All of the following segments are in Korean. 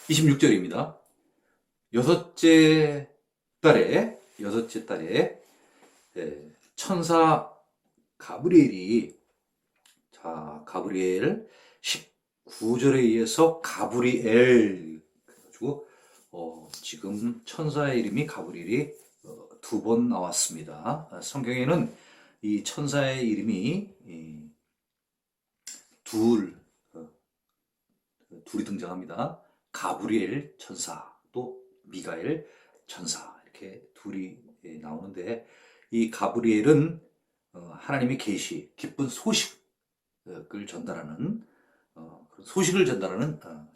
26절입니다. 여섯째 달에 천사 가브리엘이, 자, 가브리엘 19절에 의해서 가브리엘 그래가지고 지금 천사의 이름이 가브리엘이 두 번 나왔습니다. 성경에는 이 천사의 이름이 둘이 등장합니다. 가브리엘 천사, 또 미가엘 천사, 이렇게 둘이 나오는데, 이 가브리엘은 하나님의 계시, 기쁜 소식을 전달하는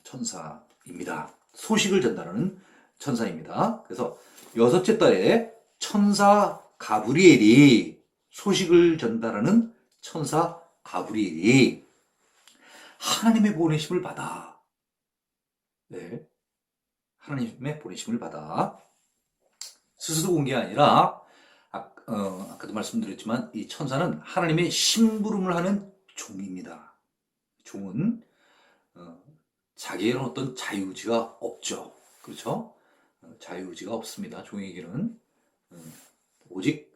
천사입니다. 소식을 전달하는 천사입니다. 그래서 여섯째 달에 천사 가브리엘이, 소식을 전달하는 천사 가브리엘이 하나님의 보내심을 받아, 하나님의 보내심을 받아 스스로 온 게 아니라, 아까도 말씀드렸지만 이 천사는 하나님의 심부름을 하는 종입니다. 종은 자기에게는 어떤 자유의지가 없죠. 그렇죠? 자유의지가 없습니다. 종에게는 오직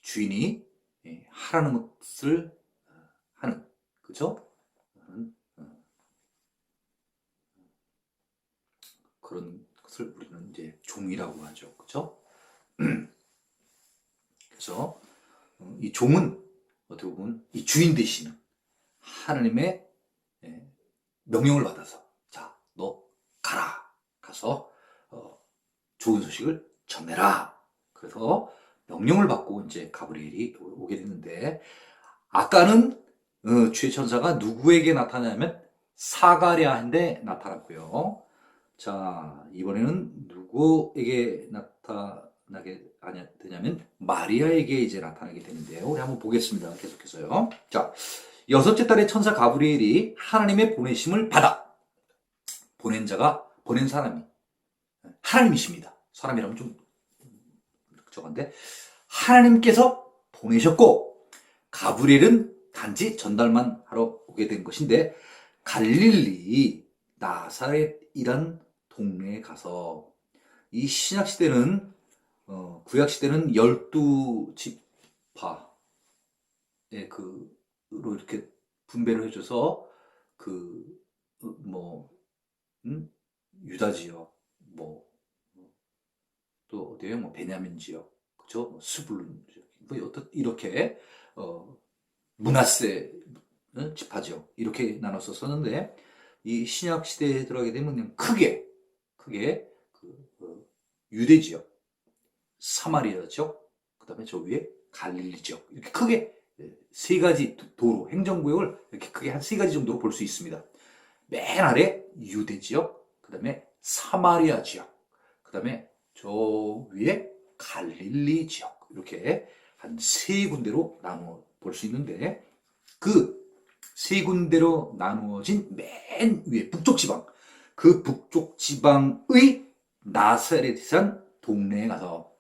주인이 하라는 것을 하는, 그렇죠? 그런 것을 우리는 이제 종이라고 하죠. 그렇죠? 그래서 이 종은 어떻게 보면 이 주인 되시는 하나님의 명령을 받아서, 자, 너 가서 좋은 소식을 전해라. 그래서 명령을 받고 이제 가브리엘이 오게 됐는데, 아까는 주의 천사가 누구에게 나타나냐면 사가랴한테 나타났고요. 자, 이번에는 누구에게 나타나게 되냐면 마리아에게 이제 나타나게 되는데요. 우리 한번 보겠습니다. 계속해서요. 자, 여섯째 달에 천사 가브리엘이 하나님의 보내심을 받아. 보낸 사람이 하나님이십니다. 사람이라면 좀 적은데, 하나님께서 보내셨고, 가브리엘은 단지 전달만 하러 오게 된 것인데, 갈릴리 나사렛이란 동네에 가서, 이 신약시대는 구약시대는 12지파로 이렇게 분배를 해줘서 유다 지역, 또 어디에요? 베냐민 지역, 그죠? 스불룬 지역, 이렇게 문하세 지파 지역, 이렇게 나눠서 썼는데, 이 신약 시대에 들어가게 되면 그냥 크게 유대 지역, 사마리아 지역, 그다음에 저 위에 갈릴리 지역, 이렇게 크게 세 가지 도로, 행정구역을 이렇게 크게 한 세 가지 정도로 볼 수 있습니다. 맨 아래 유대 지역, 그다음에 사마리아 지역, 그다음에 저 위에 갈릴리 지역, 이렇게 한 세 군데로 나누어 볼 수 있는데, 그 세 군데로 나누어진 맨 위에 북쪽 지방, 그 북쪽 지방의 나사렛이란 동네에 가서,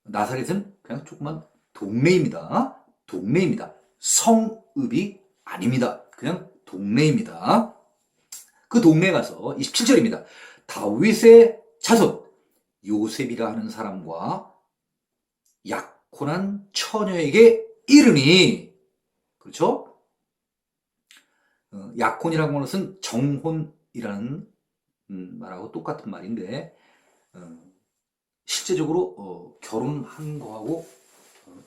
나사렛은 그냥 조그만 동네입니다. 성읍이 아닙니다. 그냥 동네입니다. 그 동네에 가서 27절입니다. 다윗의 자손 요셉이라 하는 사람과 약혼한 처녀에게 이르니, 그렇죠? 약혼이라고 하는 것은 정혼이라는 말하고 똑같은 말인데, 실제적으로 결혼한 거하고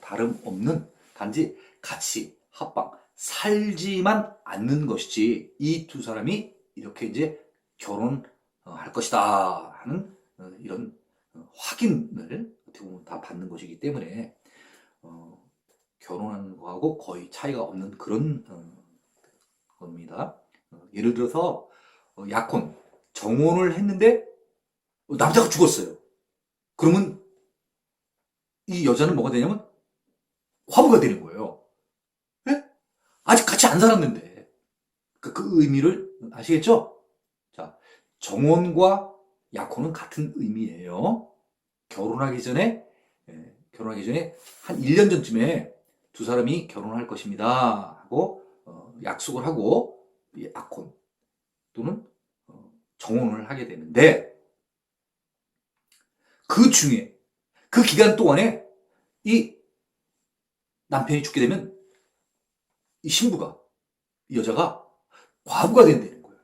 다름없는, 단지 같이 합방 살지만 않는 것이지, 이 두 사람이 이렇게 이제 결혼할 것이다 하는 이런 확인을 어떻게 보면 다 받는 것이기 때문에 결혼하는 거하고 거의 차이가 없는 그런 겁니다. 예를 들어서 약혼, 정혼을 했는데 남자가 죽었어요. 그러면 이 여자는 뭐가 되냐면 화부가 되는 거예요. 네? 아직 같이 안 살았는데. 그 의미를 아시겠죠? 자, 정혼과 약혼은 같은 의미예요. 결혼하기 전에 한 1년 전쯤에 두 사람이 결혼할 것입니다 하고 약속을 하고 약혼, 또는 정혼을 하게 되는데, 그 중에 그 기간 동안에 이 남편이 죽게 되면 이 신부가, 이 여자가 과부가 된다는 거예요.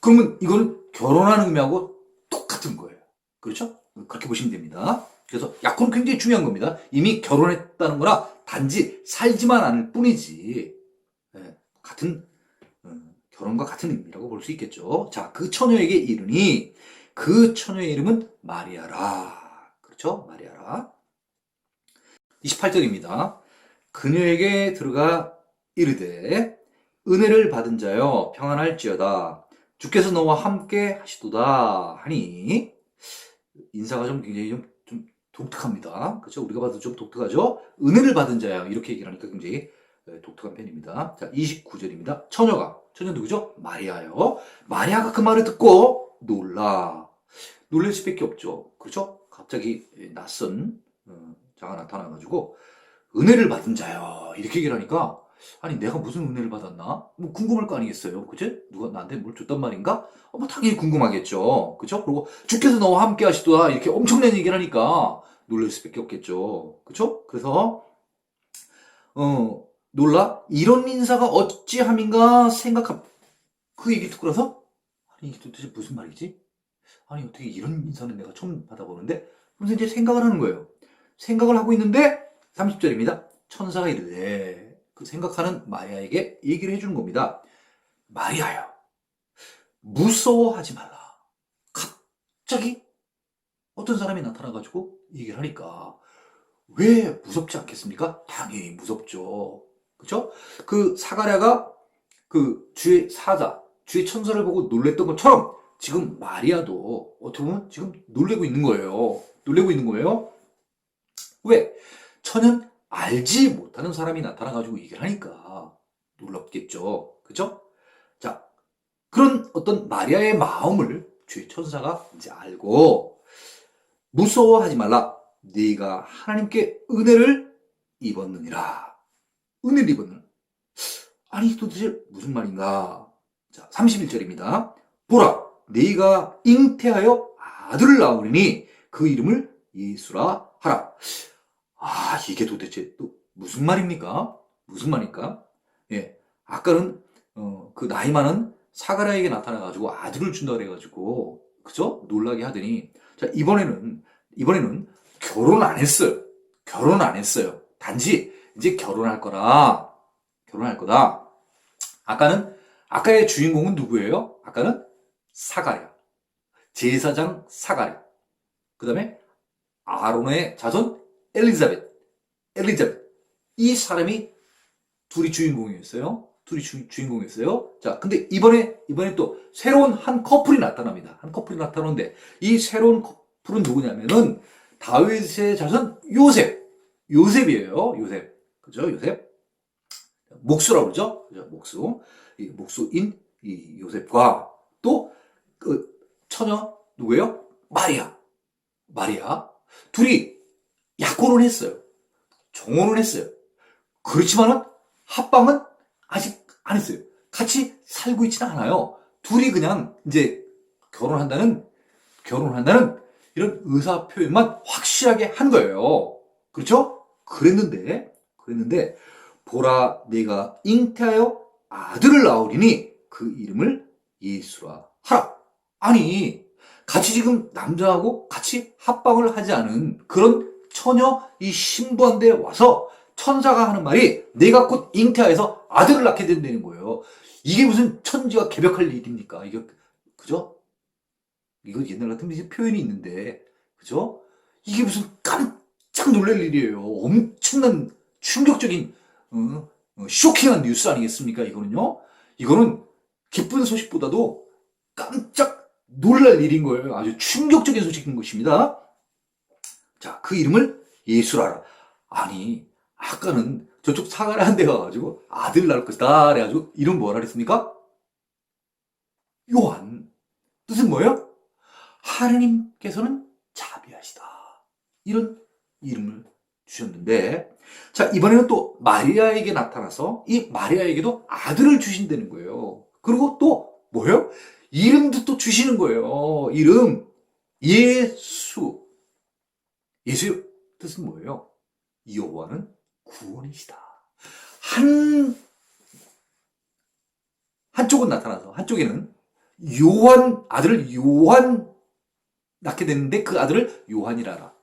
그러면 이거는 결혼하는 의미하고 똑같은 거예요. 그렇죠? 그렇게 보시면 됩니다. 그래서 약혼은 굉장히 중요한 겁니다. 이미 결혼했다는 거나 단지 살지만 않을 뿐이지, 같은 결혼과 같은 의미라고 볼 수 있겠죠. 자, 그 처녀에게 이르니 그 처녀의 이름은 마리아라. 그렇죠? 마리아라. 28절입니다. 그녀에게 들어가 이르되 은혜를 받은 자여 평안할지어다. 주께서 너와 함께 하시도다 하니, 인사가 좀 굉장히 좀 독특합니다. 그렇죠? 우리가 봐도 좀 독특하죠? 은혜를 받은 자야 이렇게 얘기를 하니까 굉장히 독특한 편입니다. 자, 29절입니다. 처녀 누구죠? 마리아요. 마리아가 그 말을 듣고 놀랄 수밖에 없죠. 그렇죠? 갑자기 낯선 자가 나타나가지고 은혜를 받은 자요 이렇게 얘기를 하니까, 아니 내가 무슨 은혜를 받았나? 뭐 궁금할 거 아니겠어요, 그치? 누가 나한테 뭘 줬단 말인가? 뭐 당연히 궁금하겠죠, 그쵸? 그리고 주께서 너와 함께 하시도다 이렇게 엄청난 얘기를 하니까 놀랄 수밖에 없겠죠, 그쵸? 그래서 놀라 이런 인사가 어찌함인가 생각함. 그 얘기 듣고 나서, 아니 이게 도대체 무슨 말이지? 아니 어떻게 이런 인사는 내가 처음 받아보는데? 그래서 이제 생각을 하는 거예요. 생각을 하고 있는데 30절입니다. 천사가 이르되, 그 생각하는 마리아에게 얘기를 해주는 겁니다. 마리아여, 무서워하지 말라. 갑자기 어떤 사람이 나타나가지고 얘기를 하니까 왜 무섭지 않겠습니까? 당연히 무섭죠. 그쵸? 그 사가랴가 그 주의 사자, 주의 천사를 보고 놀랬던 것처럼 지금 마리아도 어떻게 보면 지금 놀래고 있는 거예요. 왜? 처녀는 알지 못하는 사람이 나타나가지고 얘기를 하니까 놀랍겠죠. 그죠? 자, 그런 어떤 마리아의 마음을 주의 천사가 이제 알고, 무서워하지 말라. 네가 하나님께 은혜를 입었느니라. 은혜를 입었느니라. 아니 도대체 무슨 말인가? 자, 31절입니다. 보라, 네가 잉태하여 아들을 낳으리니 그 이름을 예수라 하라. 아, 이게 도대체 또 무슨 말입니까? 예, 아까는 그 나이 많은 사가랴에게 나타나가지고 아들을 준다 그래가지고, 그죠? 놀라게 하더니, 자, 이번에는 결혼 안 했어요. 단지 이제 결혼할 거다. 아까의 주인공은 누구예요? 아까는 사가랴, 제사장 사가랴. 그 다음에 아론의 자손 엘리자벳. 이 사람이 둘이 주인공이었어요. 자, 근데 이번에 또 새로운 한 커플이 나타납니다. 나타나는데, 이 새로운 커플은 누구냐면은 다윗의 자손 요셉이에요. 그죠? 요셉. 목수라고 그러죠? 그죠? 목수인 이 요셉과 또 그 처녀 누구예요? 마리아. 둘이 약혼을 했어요. 정혼을 했어요. 그렇지만은 합방은 아직 안 했어요. 같이 살고 있지는 않아요. 둘이 그냥 이제 결혼한다는 이런 의사 표현만 확실하게 한 거예요. 그렇죠? 그랬는데 보라, 네가 잉태하여 아들을 낳으리니 그 이름을 예수라 하라. 아니, 같이 지금 남자하고 같이 합방을 하지 않은 그런 처녀 이 신부한테 와서 천사가 하는 말이, 내가 곧 잉태하여서 아들을 낳게 된다는 거예요. 이게 무슨 천지와 개벽할 일입니까? 이게, 그죠? 이거 옛날 같은 표현이 있는데, 그죠? 이게 무슨 깜짝 놀랄 일이에요. 엄청난 충격적인, 쇼킹한 뉴스 아니겠습니까? 이거는 기쁜 소식보다도 깜짝 놀랄 일인 거예요. 아주 충격적인 소식인 것입니다. 자, 그 이름을 예수라라. 아니, 아까는 저쪽 사가랴한 데 가가지고 아들 낳을 것이다 그래가지고 이름 뭐라 그랬습니까? 요한. 뜻은 뭐예요? 하느님께서는 자비하시다. 이런 이름을 주셨는데, 자, 이번에는 또 마리아에게 나타나서 이 마리아에게도 아들을 주신다는 거예요. 그리고 또 뭐예요? 이름도 또 주시는 거예요. 이름. 예수. 예수의 뜻은 뭐예요? 여호와는 구원이시다. 한쪽은 나타나서 한쪽에는 아들을 요한 낳게 됐는데 그 아들을 요한이라 하라.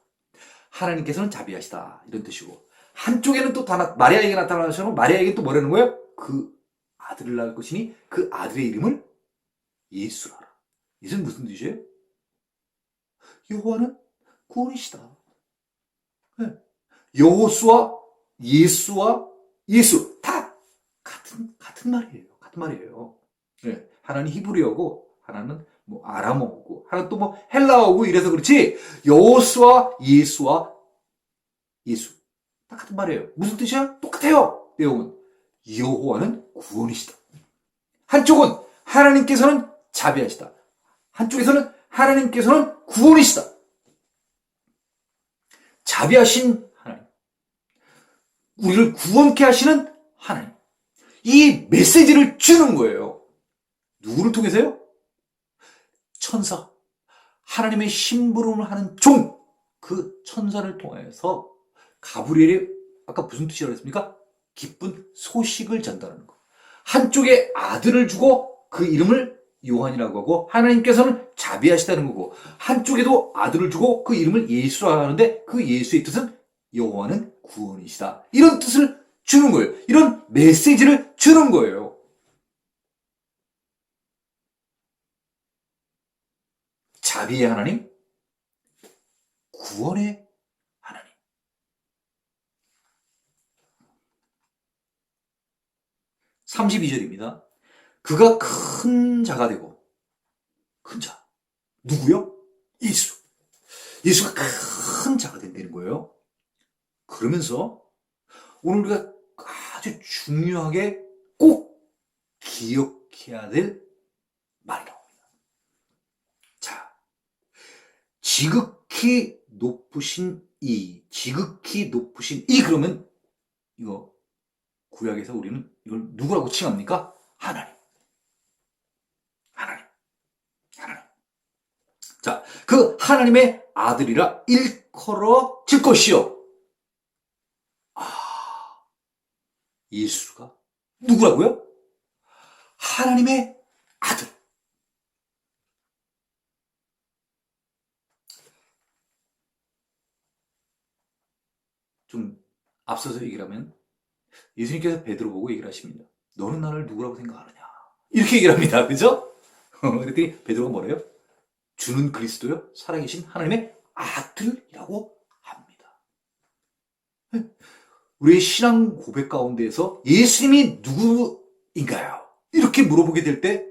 하나님께서는 자비하시다. 이런 뜻이고. 한쪽에는 또 마리아에게 나타나셔서 마리아에게 또 뭐라는 거예요? 그 아들을 낳을 것이니 그 아들의 이름을 예수라 하라. 이것은 무슨 뜻이에요? 여호와는 구원이시다. 네. 여호수와 예수와 예수 다 같은 말이에요. 같은 말이에요. 네. 하나는 히브리어고 하나는 뭐 아람어고 하나는 또 뭐 헬라어고 이래서 그렇지 여호수와 예수와 예수 다 같은 말이에요. 무슨 뜻이야? 똑같아요. 내용은 여호와는 구원이시다. 한쪽은 하나님께서는 자비하시다. 한쪽에서는 하나님께서는 구원이시다. 자비하신 하나님, 우리를 구원케 하시는 하나님, 이 메시지를 주는 거예요. 누구를 통해서요? 천사, 하나님의 심부름을 하는 종, 그 천사를 통해서 가브리엘이 아까 무슨 뜻이라고 했습니까? 기쁜 소식을 전달하는 거. 한쪽에 아들을 주고 그 이름을 요한이라고 하고 하나님께서는 자비하시다는 거고 한쪽에도 아들을 주고 그 이름을 예수라고 하는데 그 예수의 뜻은 여호와는 구원이시다. 이런 뜻을 주는 거예요. 이런 메시지를 주는 거예요. 자비의 하나님, 구원의 하나님. (32절입니다) 그가 큰 자가 되고 큰 자. 누구요? 예수. 예수가 큰 자가 된다는 거예요. 그러면서 오늘 우리가 아주 중요하게 꼭 기억해야 될 말이 나옵니다. 자, 지극히 높으신 그러면 이거 구약에서 우리는 이걸 누구라고 칭합니까? 하나님. 자, 그 하나님의 아들이라 일컬어질 것이요. 예수가 누구라고요? 하나님의 아들. 좀 앞서서 얘기를 하면 예수님께서 베드로 보고 얘기를 하십니다. 너는 나를 누구라고 생각하느냐? 이렇게 얘기를 합니다. 그죠? 그랬더니 베드로가 뭐래요? 주는 그리스도요? 살아계신 하나님의 아들이라고 합니다. 우리의 신앙 고백 가운데에서 예수님이 누구인가요? 이렇게 물어보게 될 때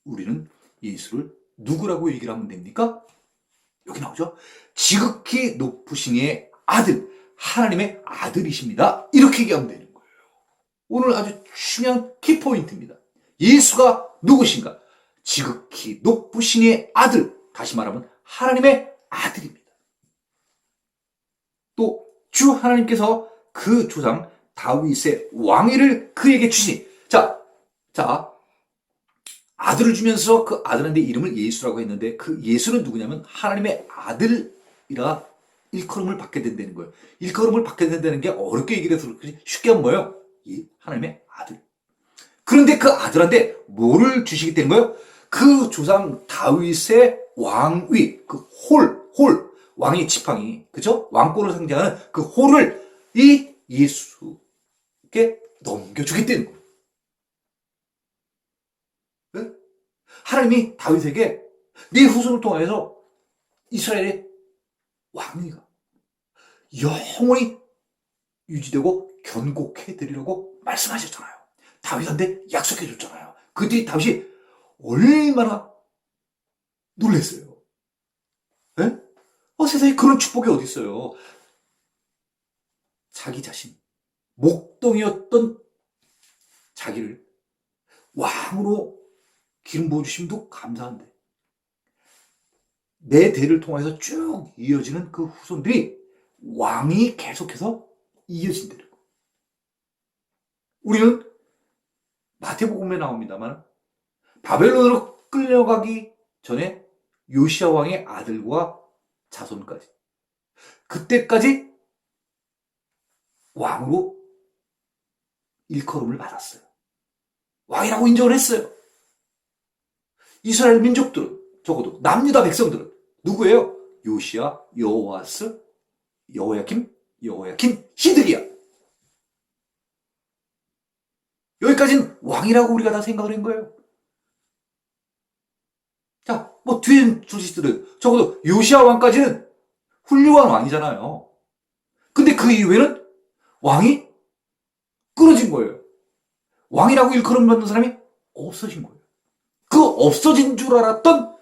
우리는 예수를 누구라고 얘기를 하면 됩니까? 여기 나오죠. 지극히 높으신 이의 아들, 하나님의 아들이십니다. 이렇게 얘기하면 되는 거예요. 오늘 아주 중요한 키포인트입니다. 예수가 누구신가? 지극히 높으신 이의 아들, 다시 말하면 하나님의 아들입니다. 또 주 하나님께서 그 조상 다윗의 왕위를 그에게 주시니 자 아들을 주면서 그 아들한테 이름을 예수라고 했는데 그 예수는 누구냐면 하나님의 아들이라 일컬음을 받게 된다는 거예요. 일컬음을 받게 된다는 게 어렵게 얘기를 해서 그렇지 쉽게 하면 뭐예요? 하나님의 아들. 그런데 그 아들한테 뭐를 주시게 된 거예요? 그 조상 다윗의 왕위, 그 왕의 지팡이, 그죠? 왕권을 상징하는 그 홀을 이 예수께 넘겨주겠다는 거예요. 네? 하나님이 다윗에게 네 후손을 통해서 이스라엘의 왕위가 영원히 유지되고 견고해 드리라고 말씀하셨잖아요. 다윗한테 약속해 줬잖아요. 그때 다윗이 얼마나 놀랐어요. 네? 세상에 그런 축복이 어디 있어요. 자기 자신, 목동이었던 자기를 왕으로 기름 부어주심도 감사한데 내 대를 통해서 쭉 이어지는 그 후손들이 왕이 계속해서 이어진다는 거. 우리는 마태복음에 나옵니다만 바벨론으로 끌려가기 전에 요시야 왕의 아들과 자손까지, 그때까지 왕으로 일컬음을 받았어요. 왕이라고 인정을 했어요. 이스라엘 민족들은, 적어도 남유다 백성들은 누구예요? 요시야, 여호아스, 여호야김, 히드기야. 여기까지는 왕이라고 우리가 다 생각을 한 거예요. 자, 뭐 뒤에 주시들은 적어도 요시야 왕까지는 훌륭한 왕이잖아요. 근데 그 이후에는 왕이 끊어진 거예요. 왕이라고 일컬음 받는 사람이 없어진 거예요. 그 없어진 줄 알았던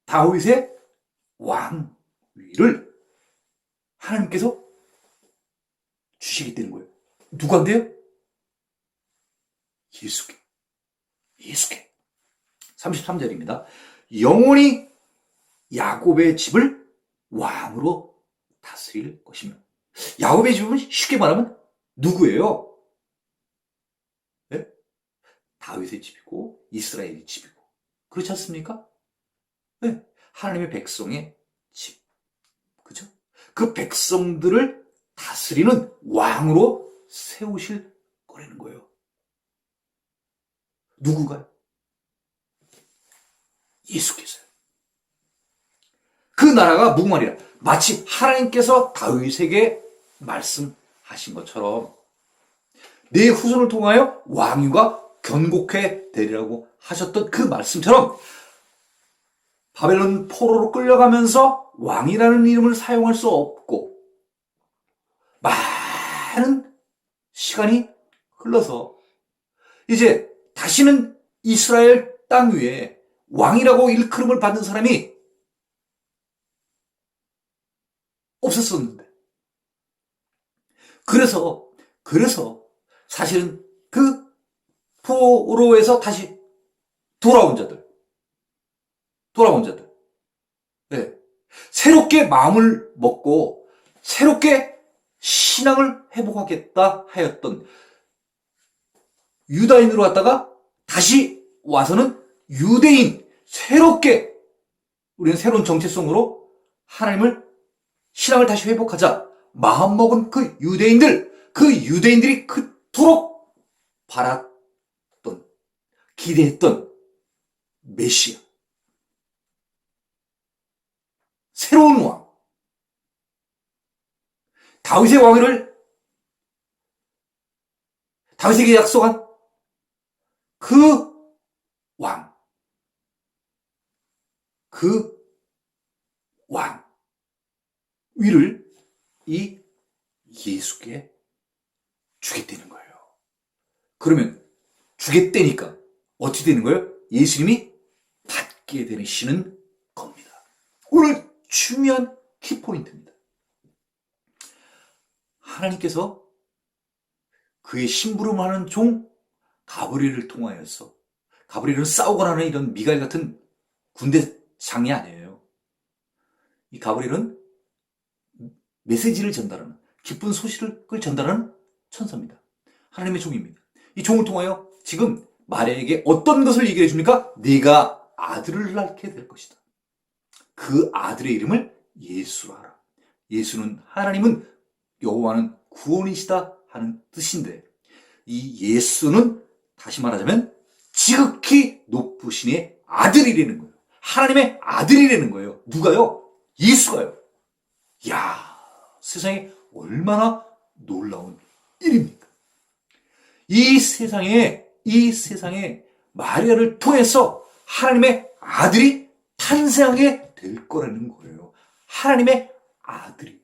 다윗의 왕위를 하나님께서 주시게 되는 거예요. 누구한테요? 예수께. 33절입니다. 영원히 야곱의 집을 왕으로 다스릴 것이며. 야곱의 집은 쉽게 말하면 누구예요? 네? 다윗의 집이고 이스라엘의 집이고, 그렇지 않습니까? 네. 하나님의 백성의 집, 그죠? 그 백성들을 다스리는 왕으로 세우실 거라는 거예요. 누구가요? 예수께서요. 그 나라가 무궁하리라. 마치 하나님께서 다윗에게 말씀하신 것처럼 내 후손을 통하여 왕위가 견고해 되리라고 하셨던 그 말씀처럼 바벨론 포로로 끌려가면서 왕이라는 이름을 사용할 수 없고 많은 시간이 흘러서 이제 다시는 이스라엘 땅 위에 왕이라고 일컬음을 받는 사람이 없었었는데, 그래서 사실은 그 포로에서 다시 돌아온 자들, 네, 새롭게 마음을 먹고 새롭게 신앙을 회복하겠다 하였던 유다인으로 왔다가 다시 와서는 유대인, 새롭게 우리는 새로운 정체성으로 하나님을, 신앙을 다시 회복하자 마음먹은 그 유대인들이 그토록 바랐던, 기대했던 메시아, 새로운 왕, 다윗의 왕위를, 다윗에게 약속한 그 왕, 그 왕 위를 이 예수께 주겠다는 거예요. 그러면 주겠다니까 어떻게 되는 거예요? 예수님이 받게 되시는 겁니다. 오늘 중요한 키포인트입니다. 하나님께서 그의 심부름하는 종 가브리엘을 통하여서, 가브리엘은 싸우거나 하는 이런 미가엘 같은 군대 장이 아니에요. 이 가브리엘은 메시지를 전달하는, 기쁜 소식을 전달하는 천사입니다. 하나님의 종입니다. 이 종을 통하여 지금 마리아에게 어떤 것을 얘기해 줍니까? 네가 아들을 낳게 될 것이다. 그 아들의 이름을 예수라 하라. 예수는, 하나님은, 여호와는 구원이시다 하는 뜻인데, 이 예수는 다시 말하자면 지극히 높으신 이의 아들이라는 거예요. 하나님의 아들이라는 거예요. 누가요? 예수가요. 이야, 세상에 얼마나 놀라운 일입니까? 이 세상에 마리아를 통해서 하나님의 아들이 탄생하게 될 거라는 거예요. 하나님의 아들이.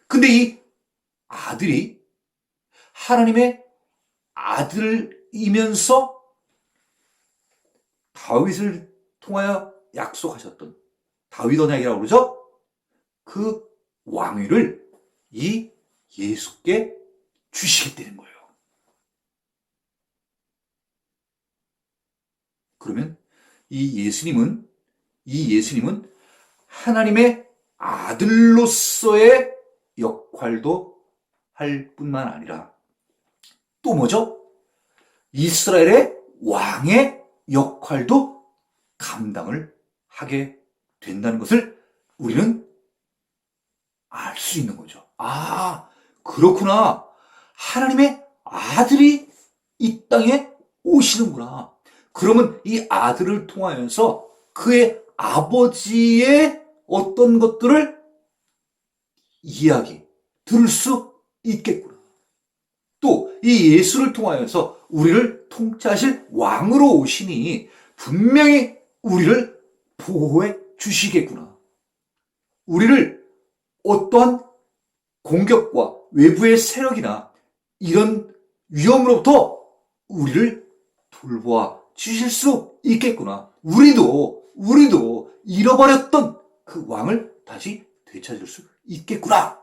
근데 이 아들이 하나님의 아들이면서 다윗을 통하여 약속하셨던, 다윗 언약이라고 그러죠? 그 왕위를 이 예수께 주시겠다는 거예요. 그러면 이 예수님은 하나님의 아들로서의 역할도 할 뿐만 아니라 또 뭐죠? 이스라엘의 왕의 역할도 감당을 하게 된다는 것을 우리는 알 수 있는 거죠. 아, 그렇구나. 하나님의 아들이 이 땅에 오시는구나. 그러면 이 아들을 통하여서 그의 아버지의 어떤 것들을 들을 수 있겠구나. 또 이 예수를 통하여서 우리를 통치하실 왕으로 오시니 분명히 우리를 보호해 주시겠구나. 우리를 어떠한 공격과 외부의 세력이나 이런 위험으로부터 우리를 돌보아 주실 수 있겠구나. 우리도 잃어버렸던 그 왕을 다시 되찾을 수 있겠구나.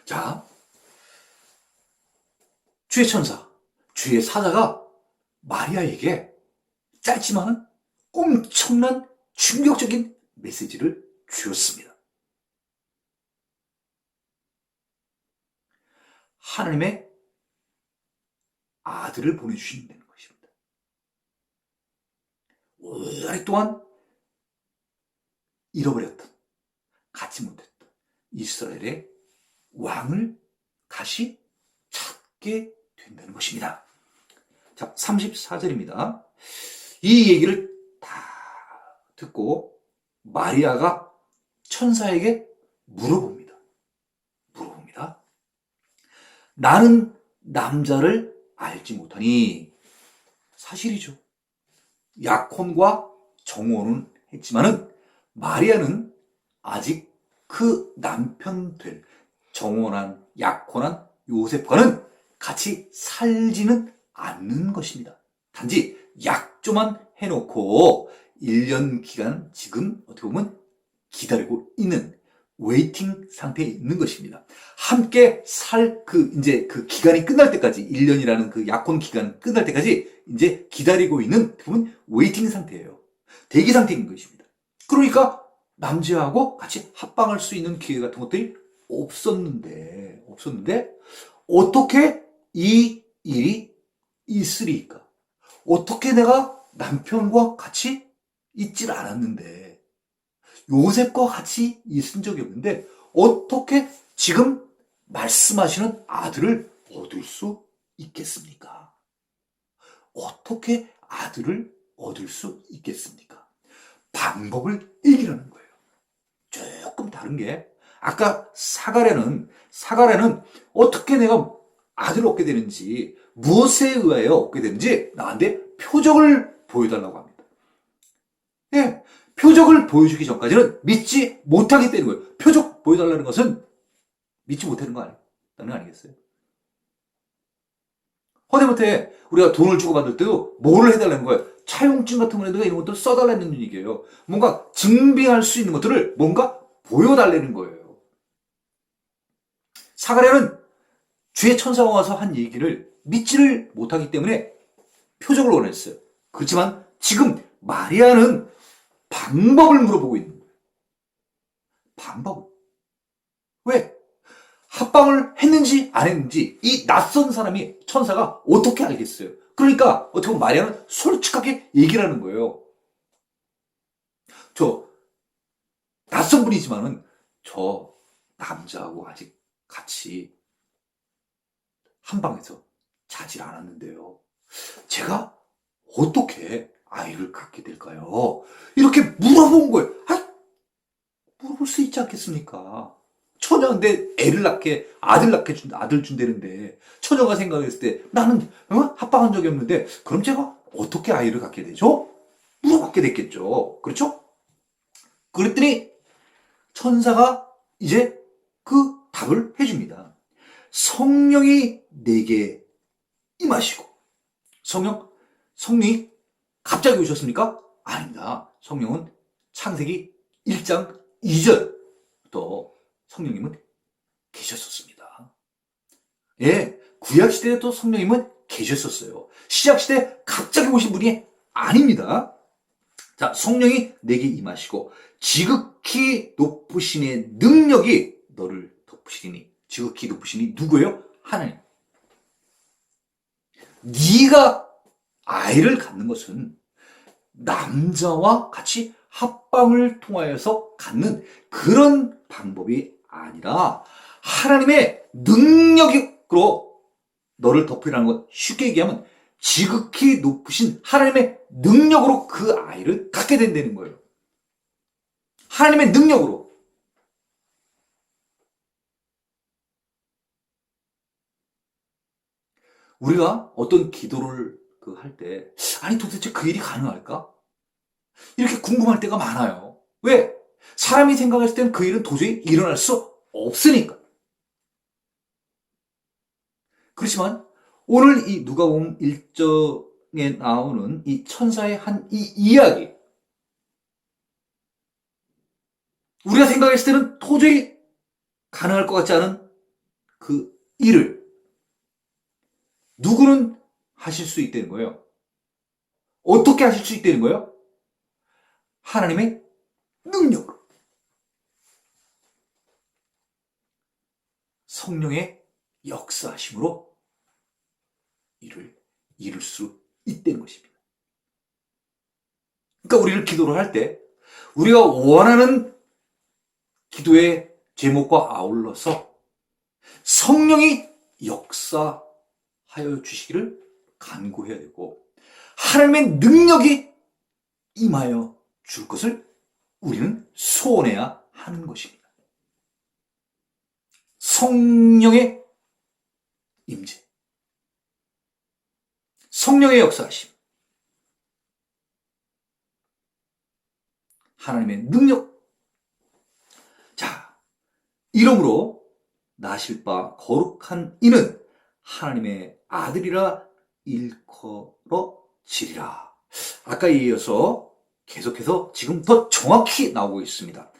자, 주의 천사, 주의 사자가 마리아에게 짧지만은 엄청난 충격적인 메시지를 주었습니다. 하나님의 아들을 보내주신다는 것입니다. 오랫동안 잃어버렸던, 갖지 못했던 이스라엘의 왕을 다시 찾게 된다는 것입니다. 자, 34절입니다. 이 얘기를 다 듣고 마리아가 천사에게 물어봅니다. 나는 남자를 알지 못하니. 사실이죠. 약혼과 정혼은 했지만은 마리아는 아직 그 남편 될 정혼한 약혼한 요셉과는 같이 살지는 않는 것입니다. 단지 약조만 해놓고 1년 기간 지금 어떻게 보면 기다리고 있는 웨이팅 상태에 있는 것입니다. 함께 살 이제 그 기간이 끝날 때까지 1년이라는 그 약혼 기간 끝날 때까지 이제 기다리고 있는 어떻게 보면 웨이팅 상태예요. 대기 상태인 것입니다. 그러니까 남자하고 같이 합방할 수 있는 기회 같은 것들이 없었는데 어떻게 이 일이 있으리까? 어떻게 내가 남편과 같이 있질 않았는데 요셉과 같이 있은 적이 없는데 어떻게 지금 말씀하시는 아들을 얻을 수 있겠습니까? 어떻게 아들을 얻을 수 있겠습니까? 방법을 얘기하는 거예요. 조금 다른 게 아까 사가랴는 어떻게 내가 아들을 얻게 되는지 무엇에 의하여 얻게 되는지 나한테 표적을 보여달라고 합니다. 예, 표적을 보여주기 전까지는 믿지 못하겠다는 거예요. 표적 보여달라는 것은 믿지 못하는 거 아니겠어요? 허되못해 우리가 돈을 주고받을 때도 뭐를 해달라는 거예요? 차용증 같은 거에다가 이런 것들을 써달라는 얘기예요. 뭔가 증빙할 수 있는 것들을 뭔가 보여달라는 거예요. 사가랴는 주의 천사가 와서 한 얘기를 믿지를 못하기 때문에 표적을 원했어요. 그렇지만 지금 마리아는 방법을 물어보고 있는 거예요. 방법. 왜? 합방을 했는지 안 했는지 이 낯선 사람이 천사가 어떻게 알겠어요? 그러니까 어떻게 보면 마리아는 솔직하게 얘기를 하는 거예요. 저 낯선 분이지만은 저 남자하고 아직 같이 한 방에서 자질 않았는데요. 제가 어떻게 아이를 갖게 될까요? 이렇게 물어본 거예요. 물어볼 수 있지 않겠습니까? 처녀인데 애를 낳게, 아들 준다는데, 처녀가 생각했을 때, 나는, 합방한 적이 없는데, 그럼 제가 어떻게 아이를 갖게 되죠? 물어봤게 됐겠죠. 그렇죠? 그랬더니, 천사가 이제 그 답을 해줍니다. 성령이 내게 임하시고, 성령이 갑자기 오셨습니까? 아닙니다. 성령은 창세기 1장 2절부터 성령님은 계셨었습니다. 예, 구약시대에 또 성령님은 계셨었어요. 신약시대에 갑자기 오신 분이 아닙니다. 자, 성령이 내게 임하시고 지극히 높으신의 능력이 너를 덮으시리니. 지극히 높으신이 누구예요? 하나님. 네가 아이를 갖는 것은 남자와 같이 합방을 통하여서 갖는 그런 방법이 아니라 하나님의 능력으로 너를 덮으라는 것, 쉽게 얘기하면 지극히 높으신 하나님의 능력으로 그 아이를 갖게 된다는 거예요. 하나님의 능력으로. 우리가 어떤 기도를 할 때, 아니 도대체 그 일이 가능할까? 이렇게 궁금할 때가 많아요. 왜? 사람이 생각했을 때는 그 일은 도저히 일어날 수 없으니까. 그렇지만 오늘 이 누가복음 1장에 나오는 이 천사의 한 이 이야기, 우리가 생각했을 때는 도저히 가능할 것 같지 않은 그 일을 누구는 하실 수 있다는 거예요. 어떻게 하실 수 있다는 거예요? 하나님의 능력으로. 성령의 역사하심으로 이를 이룰 수 있다는 것입니다. 그러니까 우리를 기도를 할 때 우리가 원하는 기도의 제목과 아울러서 성령이 역사하여 주시기를 간구해야 되고 하나님의 능력이 임하여 줄 것을 우리는 소원해야 하는 것입니다. 성령의 임재, 성령의 역사하심, 하나님의 능력. 자, 이러므로 나실 바 거룩한 이는 하나님의 아들이라 일컬어지리라. 아까 이어서 계속해서 지금 더 정확히 나오고 있습니다.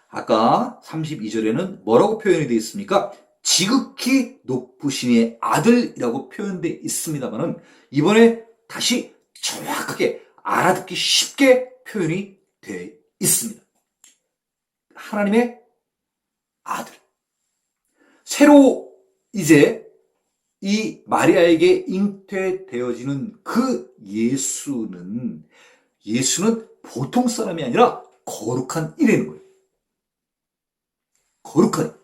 아까 32절에는 뭐라고 표현이 되어 있습니까? 지극히 높으신의 아들이라고 표현되어 있습니다만은 이번에 다시 정확하게 알아듣기 쉽게 표현이 되어 있습니다. 하나님의 아들. 새로 이제 이 마리아에게 잉태되어지는 그 예수는 보통 사람이 아니라 거룩한 이라는 거예요. 거룩한,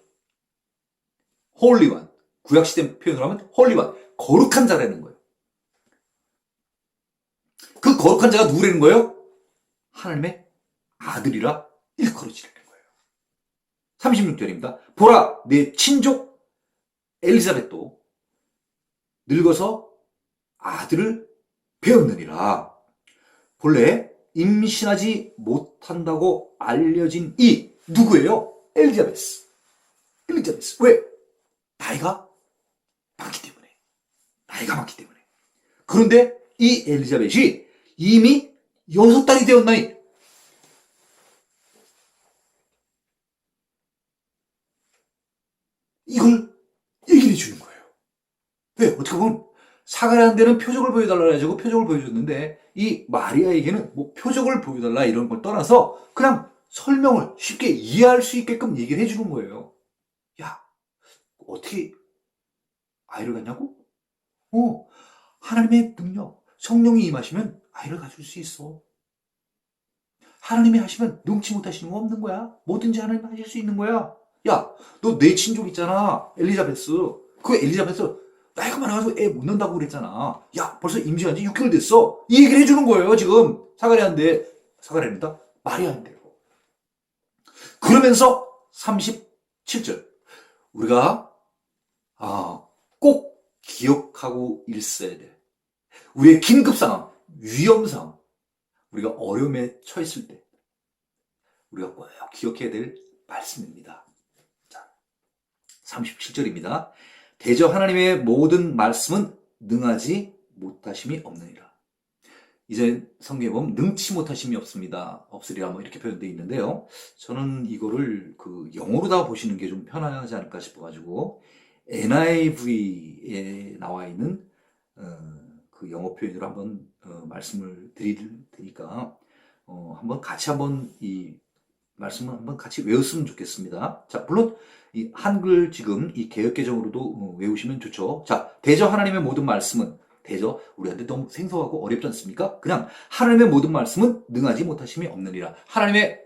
홀리원, 구약시대 표현을 하면 홀리원, 거룩한 자라는 거예요. 그 거룩한 자가 누구라는 거예요? 하나님의 아들이라 일컬어지는 거예요. 36절입니다. 보라, 내 친족 엘리자벳도 늙어서 아들을 배웠느니라. 본래 임신하지 못한다고 알려진 이 누구예요? 엘리자베스. 왜? 나이가 많기 때문에. 그런데 이 엘리자벳이 이미 6달이 되었나니 이걸 얘기를 해주는 거예요. 왜? 어떻게 보면 사가랴한테는 표적을 보여달라 해가지고 표적을 보여줬는데 이 마리아에게는 뭐 표적을 보여달라 이런 걸 떠나서 그냥 설명을 쉽게 이해할 수 있게끔 얘기를 해주는 거예요. 야, 어떻게 아이를 갖냐고? 하나님의 능력, 성령이 임하시면 아이를 가질 수 있어. 하나님이 하시면 능치 못하시는 거 없는 거야. 뭐든지 하나님이 하실 수 있는 거야. 야, 너 내 친족 있잖아. 엘리자베스. 그 엘리자베스 나이가 많아가지고 애 못 낳는다고 그랬잖아. 야, 벌써 임신한 지 6개월 됐어. 이 얘기를 해주는 거예요, 지금. 사가랴입니다. 마리아인데요. 그러면서 37절. 우리가, 꼭 기억하고 있어야 돼. 우리의 긴급 상황, 위험 상황, 우리가 어려움에 처했을 때, 우리가 꼭 기억해야 될 말씀입니다. 자, 37절입니다. 대저 하나님의 모든 말씀은 능하지 못하심이 없느니라. 이제 성경에 보면 능치 못하심이 없으리라 뭐 이렇게 표현되어 있는데요. 저는 이거를 그 영어로 다 보시는 게 좀 편하지 않을까 싶어가지고 NIV에 나와 있는 그 영어 표현으로 한번 말씀을 드릴 테니까 한번 같이 한번 이 말씀을 한번 같이 외웠으면 좋겠습니다. 자, 물론 이 한글 지금 이 개역 개정으로도 외우시면 좋죠. 자, 대저 하나님의 모든 말씀은 대저 우리한테 너무 생소하고 어렵지 않습니까? 그냥 하나님의 모든 말씀은 능하지 못하심이 없느니라. 하나님의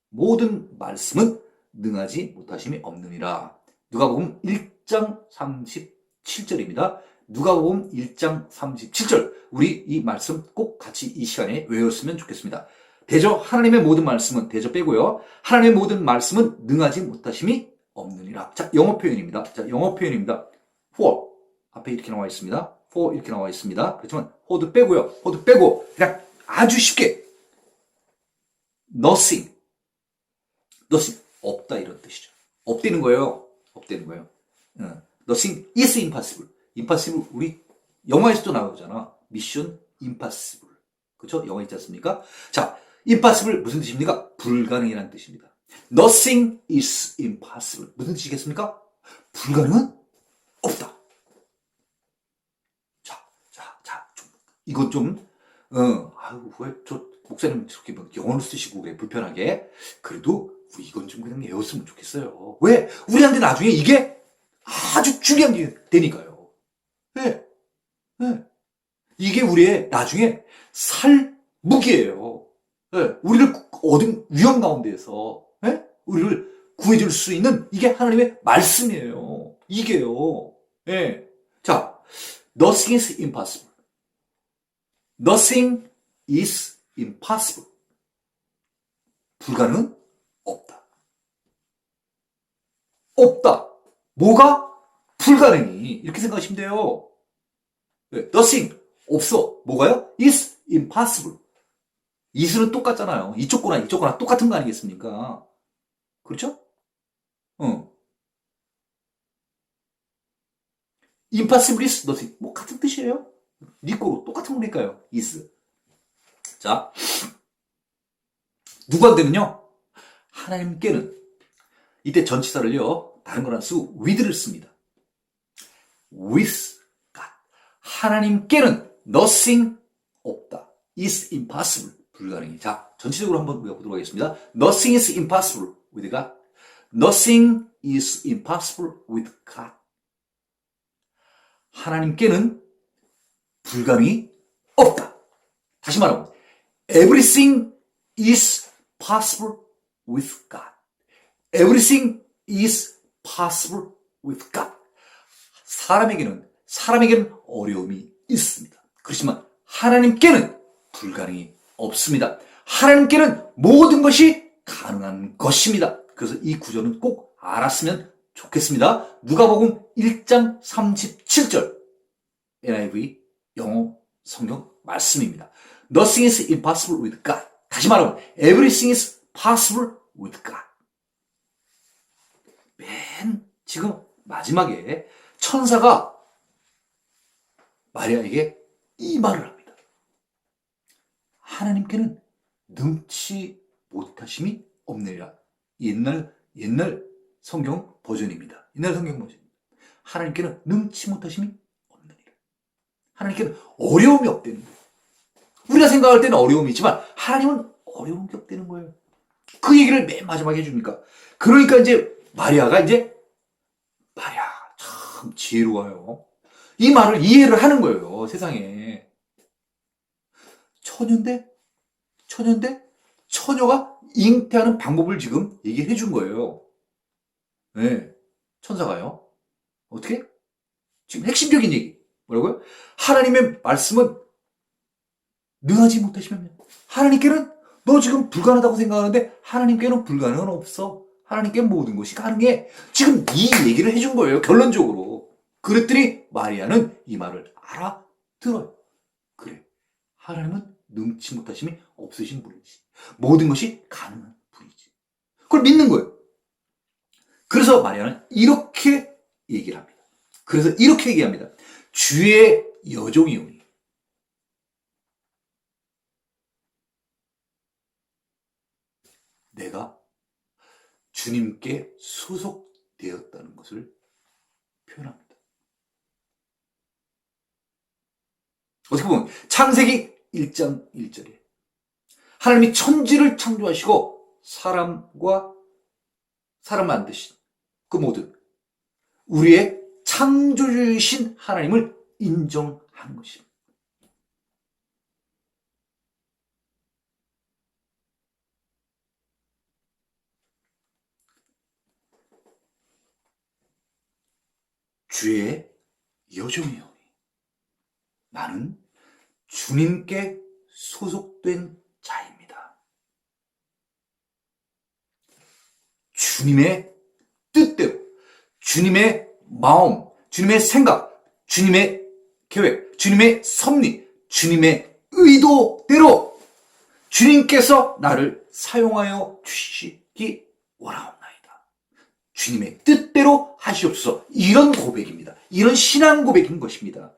모든 말씀은 능하지 못하심이 없느니라. 누가복음 1장 37절입니다. 누가복음 1장 37절. 우리 이 말씀 꼭 같이 이 시간에 외웠으면 좋겠습니다. 대저 하나님의 모든 말씀은 대저 빼고요. 하나님의 모든 말씀은 능하지 못하심이 없느니라. 자, 영어 표현입니다. 자, 영어 표현입니다. for 앞에 이렇게 나와 있습니다. for 이렇게 나와 있습니다. 그렇지만 호드 빼고요. 호드 빼고 그냥 아주 쉽게 nothing 없다 이런 뜻이죠. 없다는 거예요. 없다는 거예요. nothing is impossible. impossible 우리 영화에서도 나오잖아. 미션 impossible. 그렇죠? 영화 있지 않습니까? 자, impossible 무슨 뜻입니까? 불가능이라는 뜻입니다. Nothing is impossible. 무슨 뜻이겠습니까? 불가능은 없다. 이것 좀, 아유, 왜 저 목사님 저렇게 영어를 쓰시고 그래, 불편하게. 그래도 우리 이건 좀 그냥 외웠으면 좋겠어요. 왜? 우리한테 나중에 이게 아주 중요한 게 되니까요. 네. 네. 이게 우리의 나중에 살 무기예요. 네. 우리를 어딘 위험 가운데에서 네? 우리를 구해줄 수 있는 이게 하나님의 말씀이에요. 이게요. 네. 자, nothing is impossible. Nothing is impossible. 불가능은 없다. 없다. 뭐가? 불가능이. 이렇게 생각하시면 돼요. Nothing. 없어. 뭐가요? is impossible. is는 똑같잖아요. 이쪽 거나 이쪽 거나 똑같은 거 아니겠습니까? 그렇죠? impossible is nothing. 뭐 같은 뜻이에요. 니 거로 똑같은 거니까요. is. 자, 누구한테는요? 하나님께는 이때 전치사를요. 다른 거랑 쓰고 with를 씁니다. with God. 하나님께는 nothing 없다. is impossible. 불가능해. 자, 전체적으로 한번 외워보도록 하겠습니다. Nothing is impossible with God. Nothing is impossible with God. 하나님께는 불가능이 없다. 다시 말하면 Everything is possible with God. Everything is possible with God. 사람에게는 어려움이 있습니다. 그렇지만 하나님께는 불가능이 없습니다. 하나님께는 모든 것이 가능한 것입니다. 그래서 이 구절은 꼭 알았으면 좋겠습니다. 누가복음 1장 37절 NIV 영어 성경 말씀입니다. Nothing is impossible with God. 다시 말하면 Everything is possible with God. 맨 지금 마지막에 천사가 마리아에게 이 말을 합니다. 하나님께는 능치 못하심이 없느니라. 옛날 성경 버전입니다. 옛날 성경 버전입니다. 하나님께는 능치 못하심이 없느니라. 하나님께는 어려움이 없다는 거예요. 우리가 생각할 때는 어려움이 있지만 하나님은 어려운 게 없다는 거예요. 그 얘기를 맨 마지막에 해주니까. 그러니까 이제 마리아 참 지혜로워요. 이 말을 이해를 하는 거예요. 세상에. 처녀인데 처녀가 잉태하는 방법을 지금 얘기를 해준 거예요. 네. 천사가요. 어떻게? 지금 핵심적인 얘기. 뭐라고요? 하나님의 말씀은 능하지 못하시면 하나님께는 너 지금 불가능하다고 생각하는데 하나님께는 불가능은 없어. 하나님께는 모든 것이 가능해. 지금 이 얘기를 해준 거예요. 결론적으로. 그랬더니 마리아는 이 말을 알아들어요. 그래. 하나님은 능치 못하심이 없으신 분이지. 모든 것이 가능한 분이지. 그걸 믿는 거예요. 그래서 마리아는 이렇게 얘기를 합니다. 그래서 이렇게 얘기합니다. 주의 여종이오니 내가 주님께 소속되었다는 것을 표현합니다. 어떻게 보면 창세기 1장 1절에 하나님이 천지를 창조하시고 사람 만드신 그 모든 우리의 창조주이신 하나님을 인정한 것입니다. 주의 여종이오니 나는 주님께 소속된 자입니다. 주님의 뜻대로, 주님의 마음, 주님의 생각, 주님의 계획, 주님의 섭리, 주님의 의도대로 주님께서 나를 사용하여 주시기 원하옵나이다. 주님의 뜻대로 하시옵소서. 이런 고백입니다. 이런 신앙 고백인 것입니다.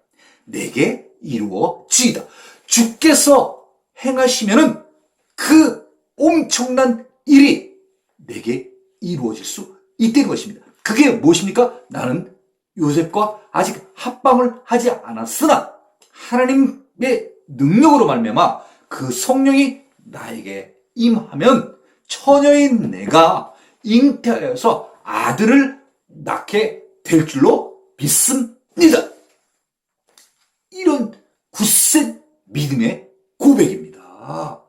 내게 이루어지이다. 주께서 행하시면은 그 엄청난 일이 내게 이루어질 수 있다는 것입니다. 그게 무엇입니까? 나는 요셉과 아직 합방을 하지 않았으나 하나님의 능력으로 말미암아 그 성령이 나에게 임하면 처녀인 내가 잉태하여서 아들을 낳게 될 줄로 믿습니다. 이런 굳센 믿음의 고백입니다.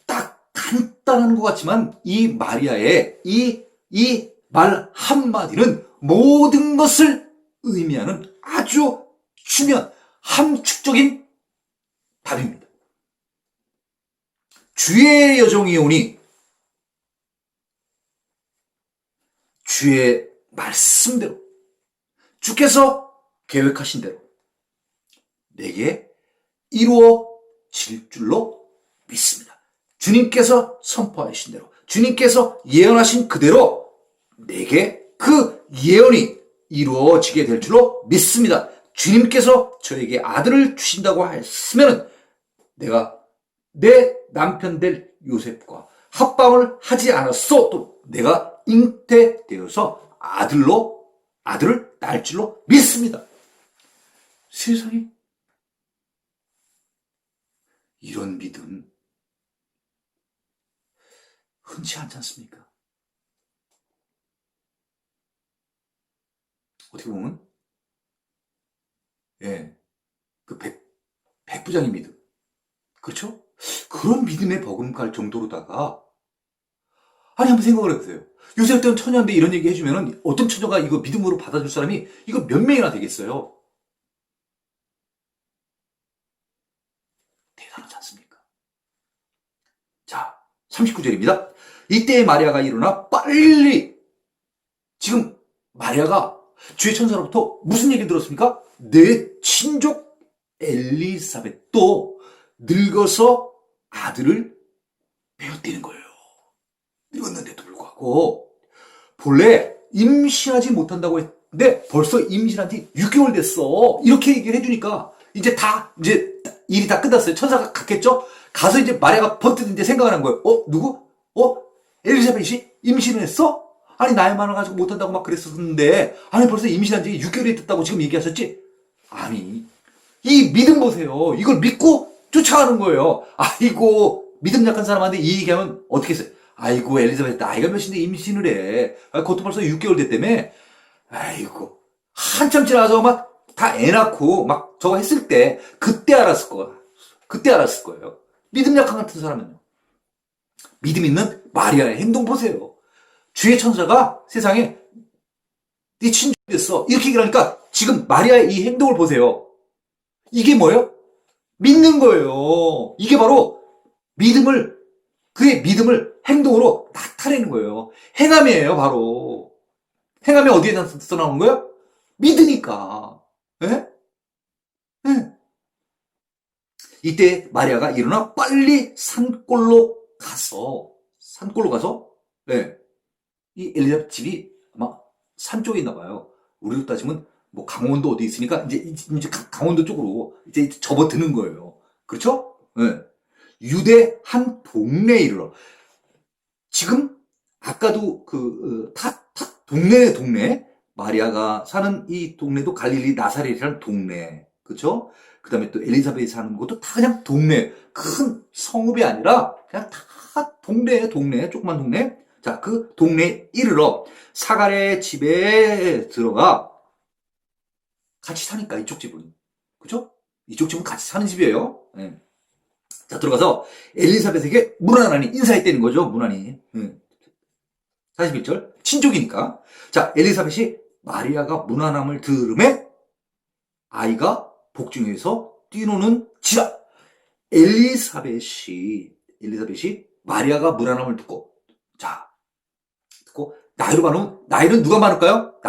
딱 간단한 것 같지만 이 마리아의 이 말 한마디는 모든 것을 의미하는 아주 중요한 함축적인 답입니다. 주의 여종이오니 주의 말씀대로 주께서 계획하신 대로 내게 이루어질 줄로 믿습니다. 주님께서 선포하신 대로 주님께서 예언하신 그대로 내게 그 예언이 이루어지게 될 줄로 믿습니다. 주님께서 저에게 아들을 주신다고 했으면 내가 내 남편 될 요셉과 합방을 하지 않았어도 내가 잉태되어서 아들을 낳을 줄로 믿습니다. 세상에 이런 믿음 흔치 않지 않습니까? 어떻게 보면 그 백부장의 믿음, 그렇죠? 그런 믿음에 버금갈 정도로다가 아니 한번 생각을 해보세요. 요새 때는 처녀인데 이런 얘기 해주면은 어떤 처녀가 이거 믿음으로 받아줄 사람이 이거 몇 명이나 되겠어요? 대단하지 않습니까? 자, 39절입니다. 이때 마리아가 일어나 빨리 지금 마리아가 주의 천사로부터 무슨 얘기를 들었습니까? 내 친족 엘리사벳도 늙어서 아들을 배웠다는 거예요. 늙었는데도 불구하고 본래 임신하지 못한다고 했는데 벌써 임신한 지 6개월 됐어. 이렇게 얘기를 해주니까 이제 일이 다 끝났어요. 천사가 갔겠죠? 가서 이제 마리아가 번뜩 이제 생각을 한 거예요. 누구? 엘리사벳이 임신을 했어? 아니 나이 많아가지고 못한다고 막 그랬었는데 아니 벌써 임신한 지 6개월이 됐다고 지금 얘기하셨지? 아니 이 믿음 보세요. 이걸 믿고 쫓아가는 거예요. 아이고 믿음 약한 사람한테 이 얘기하면 어떻게 했어요? 아이고 엘리사벳 나이가 몇인데 임신을 해. 그것도 벌써 6개월 됐다며. 아이고 한참 지나서 막 다 애 낳고 막 저거 했을 때 그때 알았을 거예요. 믿음 약한 같은 사람은요. 믿음 있는 마리아의 행동 보세요. 주의 천사가 세상에 네 친족이 됐어 이렇게 얘기를 하니까 지금 마리아의 이 행동을 보세요. 이게 뭐예요? 믿는 거예요. 이게 바로 그의 믿음을 행동으로 나타내는 거예요. 행함이에요, 바로. 행함이 어디에 나오는 거예요? 믿으니까. 예? 예. 이때 마리아가 일어나 빨리 산골로 가서, 예. 이 엘리사벳 집이 아마 산 쪽에 있나 봐요. 우리로 따지면 뭐 강원도 어디 있으니까 이제 강원도 쪽으로 이제 접어드는 거예요. 그렇죠? 예. 유대 한 동네에 이르러. 지금 아까도 동네 마리아가 사는 이 동네도 갈릴리 나사렛이라는 동네, 그렇죠? 그다음에 또 엘리사벳이 사는 곳도 다 그냥 동네, 큰 성읍이 아니라 그냥 다 동네에 동네, 조그만 동네. 자, 그 동네에 이르러 사갈의 집에 들어가 같이 사니까 이쪽 집은. 그죠? 이쪽 집은 같이 사는 집이에요. 네. 자, 들어가서 엘리사벳에게 문안하니 인사했다는 거죠. 문안이. 41절. 친족이니까. 자, 엘리사벳이 마리아가 문안함을 들음에 아이가 복중에서 뛰노는 지라. 엘리사벳이 마리아가 문안함을 듣고, 자, 듣고, 나이는 누가 많을까요?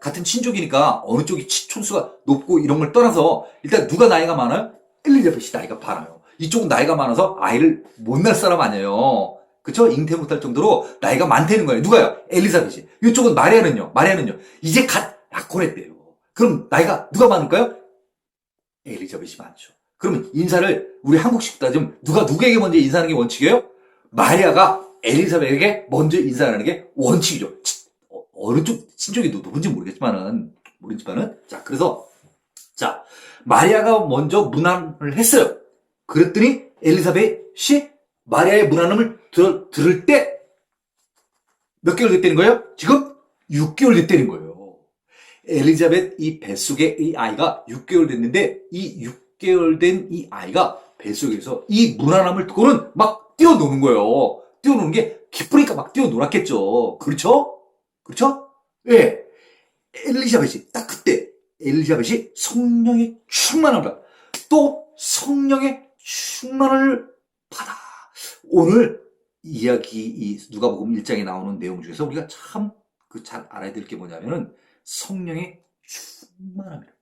같은 친족이니까 어느 쪽이 촌수가 높고 이런 걸 떠나서 일단 누가 나이가 많아요? 엘리사벳이 나이가 많아요. 이쪽은 나이가 많아서 아이를 못 낳을 사람 아니에요. 그쵸? 잉태 못할 정도로 나이가 많다는 거예요. 누가요? 엘리사벳이. 이쪽은 마리아는요. 이제 갓 약혼했대요. 그럼 나이가 누가 많을까요? 엘리자벳이 많죠. 그러면 인사를 우리 한국식 따지면 누가 누구에게 먼저 인사하는 게 원칙이에요? 마리아가 엘리사벳에게 먼저 인사하는 게 원칙이죠. 어느 쪽 친족이 누군지 모르겠지만은 자 마리아가 먼저 문안을 했어요. 그랬더니 엘리사벳이 마리아의 문안음을 들을 때 몇 개월 됐다는 거예요? 지금 6개월 됐다는 거예요. 엘리자벳 이 뱃속에 이 아이가 6개월 됐는데 이 6개월 된 이 아이가 뱃속에서 이 문안함을 듣고는 막 뛰어노는 거예요. 뛰어노는 게 기쁘니까 막 뛰어놀았겠죠. 그렇죠? 예. 엘리자벳이 딱 그때 엘리자벳이 성령의 충만함을 또 성령의 충만을 받아. 오늘 이야기 이 누가복음 1장에 나오는 내용 중에서 우리가 참 잘 알아야 될 게 뭐냐면은 성령의 충만함이다.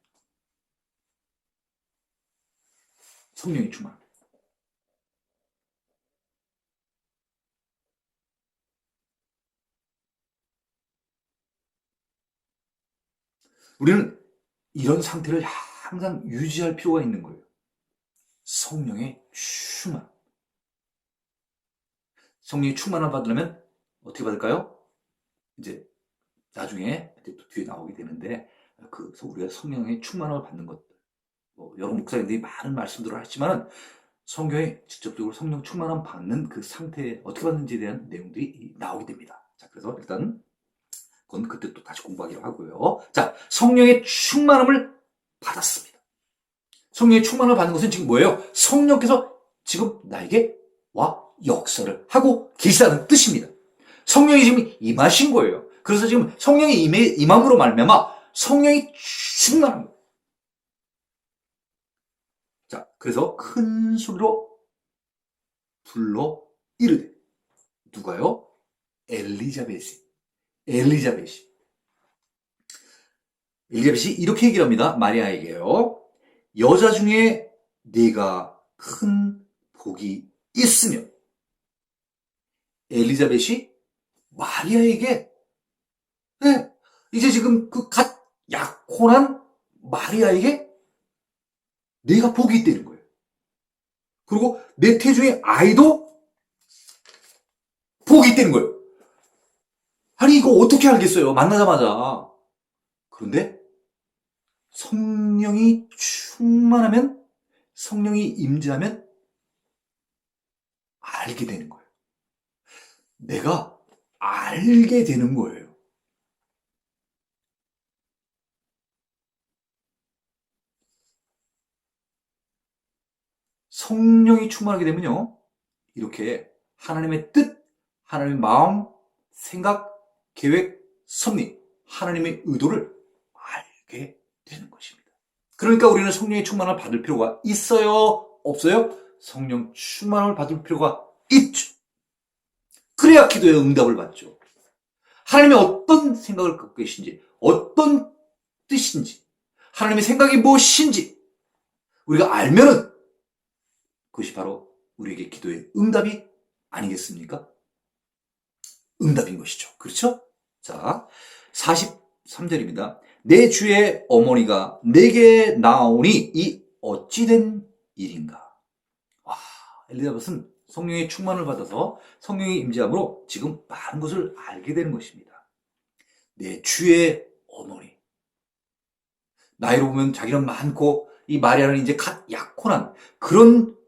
성령의 충만. 우리는 이런 상태를 항상 유지할 필요가 있는 거예요. 성령의 충만. 성령의 충만을 받으려면 어떻게 받을까요? 이제 나중에 또 뒤에 나오게 되는데 우리가 성령의 충만을 받는 것들 여러 목사님들이 많은 말씀들을 하시지만은 성경에 직접적으로 성령 충만함 받는 그 상태에 어떻게 받는지에 대한 내용들이 나오게 됩니다. 자, 그래서 일단 그건 그때 또 다시 공부하기로 하고요. 자, 성령의 충만함을 받았습니다. 성령의 충만함을 받는 것은 지금 뭐예요? 성령께서 지금 나에게 와 역사를 하고 계시다는 뜻입니다. 성령이 지금 임하신 거예요. 그래서 지금 성령이 임함으로 말미암아 성령이 충만한 거예요. 자, 그래서 큰 소리로 불러 이르되 누가요? 엘리자벳이 이렇게 얘기를 합니다. 마리아에게요. 여자 중에 네가 큰 복이 있으며 엘리자벳이 마리아에게 네, 이제 지금 그 갓 약혼한 마리아에게 네가 복이 있다는 거예요. 그리고 내 태중의 아이도 복이 있다는 거예요. 아니 이거 어떻게 알겠어요? 만나자마자. 그런데 성령이 충만하면 성령이 임재하면 알게 되는 거예요. 내가 알게 되는 거예요. 성령이 충만하게 되면요. 이렇게 하나님의 뜻, 하나님의 마음, 생각, 계획, 섭리, 하나님의 의도를 알게 되는 것입니다. 그러니까 우리는 성령의 충만을 받을 필요가 있어요? 없어요? 성령 충만을 받을 필요가 있죠. 그래야 기도의 응답을 받죠. 하나님의 어떤 생각을 갖고 계신지, 어떤 뜻인지, 하나님의 생각이 무엇인지 우리가 알면은 그것이 바로 우리에게 기도의 응답이 아니겠습니까? 응답인 것이죠. 그렇죠? 자, 43절입니다. 내 주의 어머니가 내게 나오니 이 어찌된 일인가? 와, 엘리자벳은 성령의 충만을 받아서 성령의 임재함으로 지금 많은 것을 알게 되는 것입니다. 내 주의 어머니. 나이로 보면 자기는 많고 이 마리아는 이제 갓 약혼한 그런